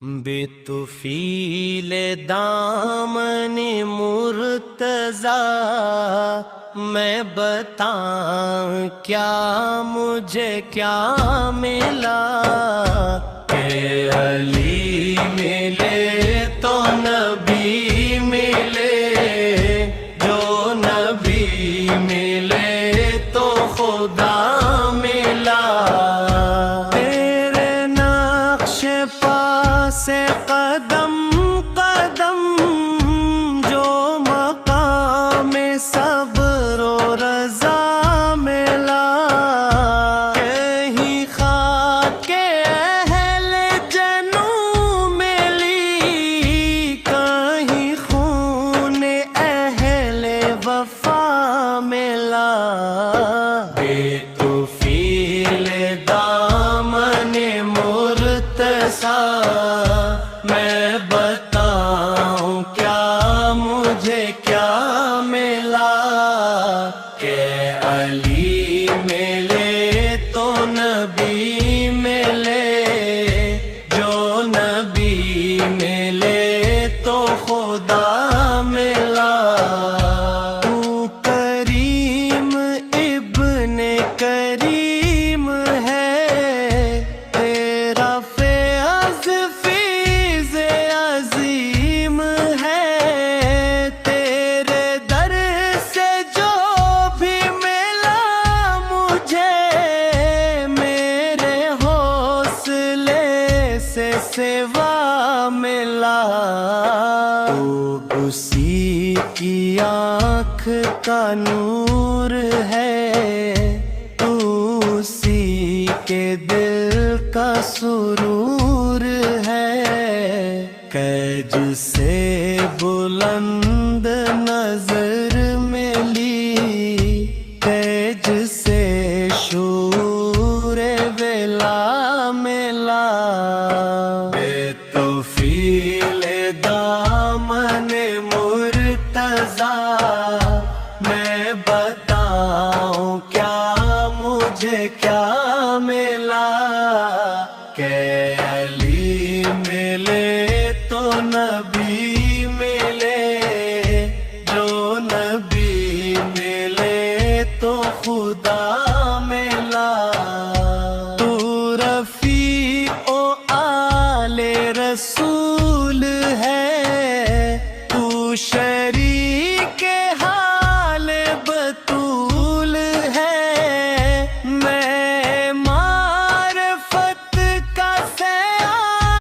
بطفیل دامن مرتضیٰ میں بتاؤں کیا مجھے کیا ملا کہ علی ملے تو نبی ملے، جو نبی ملے تو خدا ملا۔ تیرے نقش پاس قدم قدم جو مقام صبر و رضا ملا، کہیں خاک اہل جنوں ملی، کہیں خون اہل وفا ملا۔ بے طفیل دامن مرتضیٰ میں بتاؤں کیا مجھے کیا ملا کہ علی ملے تو نبی ملے، جو نبی ملے تو خدا ملا۔ تو کریم ابن کریم ہے، تیرا فیض فیض عظیم ہے، تیرے در سے جو بھی ملا مجھے، میرے حوصلے سے سوا ملا۔ تو اسی کی آنکھ کا نور ہے، تو اسی کے دل کا سرور ہے، کیج سے بلند نظر ملی، کیج سے شعور ولا ملا۔ بے طفیل دامن مرتضیٰ میں بتاؤں کیا مجھے کیا ملا کہ علی ملے تو نبی ملے، جو نبی ملے تو خدا ملا۔ تو رفیع و آل رسول ہے، تو